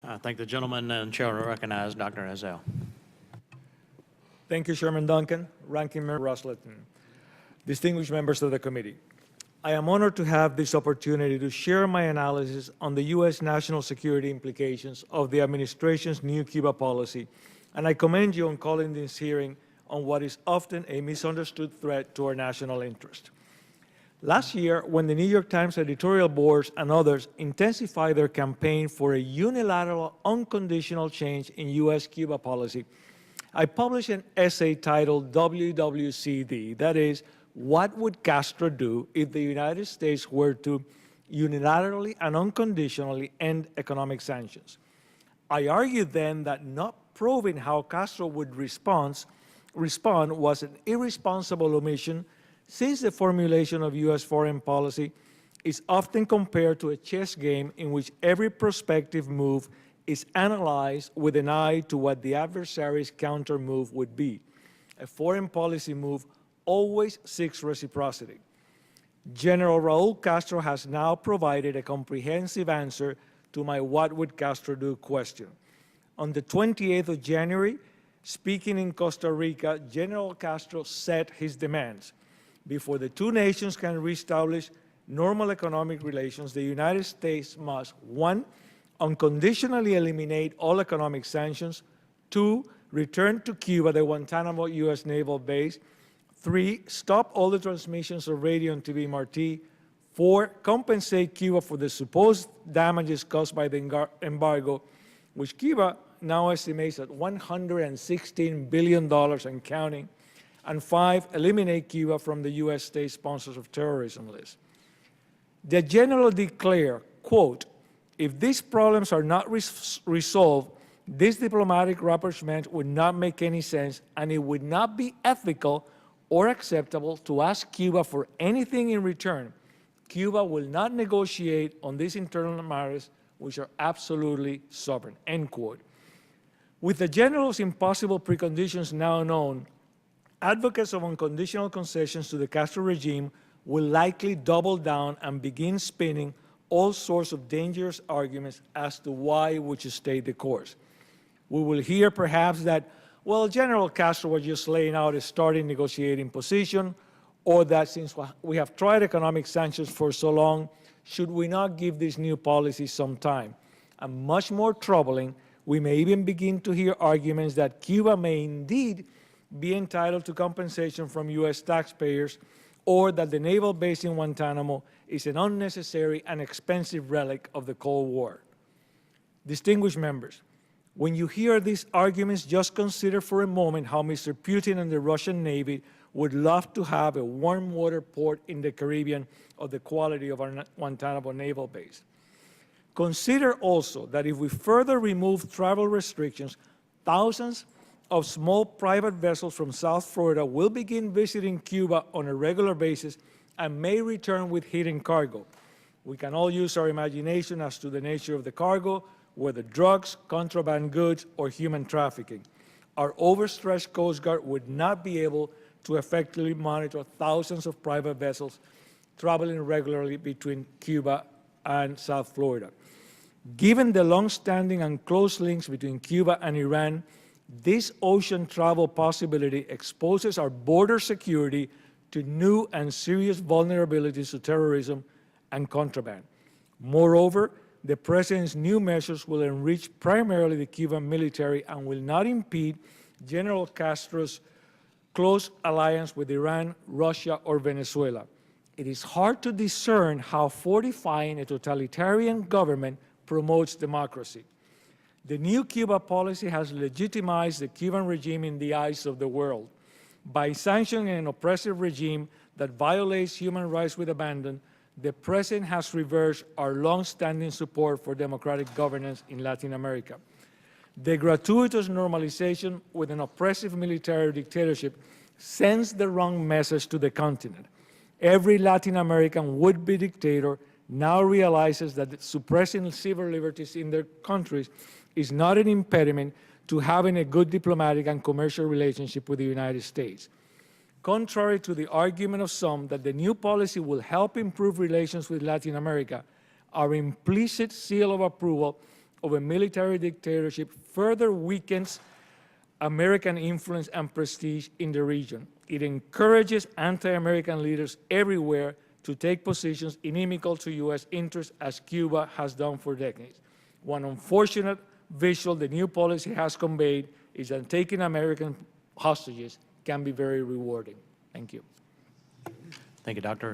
I thank the gentleman, and Chair will recognize Dr. Azel. Thank you, Chairman Duncan, Ranking Member Rusleton, distinguished members of the committee. I am honored to have this opportunity to share my analysis on the U.S. national security implications of the administration's new Cuba policy, and I commend you on calling this hearing on what is often a misunderstood threat to our national interest. Last year, when the New York Times editorial boards and others intensified their campaign for a unilateral, unconditional change in U.S.-Cuba policy, I published an essay titled WWCD, that is, what would Castro do if the United States were to unilaterally and unconditionally end economic sanctions? I argued then that not proving how Castro would respond was an irresponsible omission, since the formulation of U.S. foreign policy is often compared to a chess game in which every prospective move is analyzed with an eye to what the adversary's counter move would be. A foreign policy move always seeks reciprocity. General Raul Castro has now provided a comprehensive answer to my "what would Castro do" question. On the 28th of January, speaking in Costa Rica, General Castro set his demands. Before the two nations can reestablish normal economic relations, the United States must, 1, unconditionally eliminate all economic sanctions, 2, return to Cuba the Guantanamo U.S. naval base, 3, stop all the transmissions of radio and TV Martí, 4, compensate Cuba for the supposed damages caused by the embargo, which Cuba now estimates at $116 billion and counting, and 5, eliminate Cuba from the U.S. state sponsors of terrorism list. The general declared, quote, if these problems are not resolved, this diplomatic rapprochement would not make any sense, and it would not be ethical or acceptable to ask Cuba for anything in return. Cuba will not negotiate on these internal matters, which are absolutely sovereign, end quote. With the general's impossible preconditions now known, advocates of unconditional concessions to the Castro regime will likely double down and begin spinning all sorts of dangerous arguments as to why we should stay the course. We will hear perhaps that, well, General Castro was just laying out a starting negotiating position, or that since we have tried economic sanctions for so long, should we not give this new policy some time? And much more troubling, we may even begin to hear arguments that Cuba may indeed be entitled to compensation from U.S. taxpayers, or that the naval base in Guantanamo is an unnecessary and expensive relic of the Cold War. Distinguished members, when you hear these arguments, just consider for a moment how Mr. Putin and the Russian Navy would love to have a warm water port in the Caribbean of the quality of our Guantanamo naval base. Consider also that if we further remove travel restrictions, thousands of small private vessels from South Florida will begin visiting Cuba on a regular basis and may return with hidden cargo. We can all use our imagination as to the nature of the cargo, whether drugs, contraband goods, or human trafficking. Our overstretched Coast Guard would not be able to effectively monitor thousands of private vessels traveling regularly between Cuba and South Florida. Given the long-standing and close links between Cuba and Iran, this ocean travel possibility exposes our border security to new and serious vulnerabilities to terrorism and contraband. Moreover, the President's new measures will enrich primarily the Cuban military and will not impede General Castro's close alliance with Iran, Russia, or Venezuela. It is hard to discern how fortifying a totalitarian government promotes democracy. The new Cuba policy has legitimized the Cuban regime in the eyes of the world. By sanctioning an oppressive regime that violates human rights with abandon, the President has reversed our long-standing support for democratic governance in Latin America. The gratuitous normalization with an oppressive military dictatorship sends the wrong message to the continent. Every Latin American would-be dictator now realizes that suppressing civil liberties in their countries is not an impediment to having a good diplomatic and commercial relationship with the United States. Contrary to the argument of some that the new policy will help improve relations with Latin America, our implicit seal of approval of a military dictatorship further weakens American influence and prestige in the region. It encourages anti-American leaders everywhere to take positions inimical to U.S. interests, as Cuba has done for decades. One unfortunate visual the new policy has conveyed is that taking American hostages can be very rewarding. Thank you. Thank you, Dr.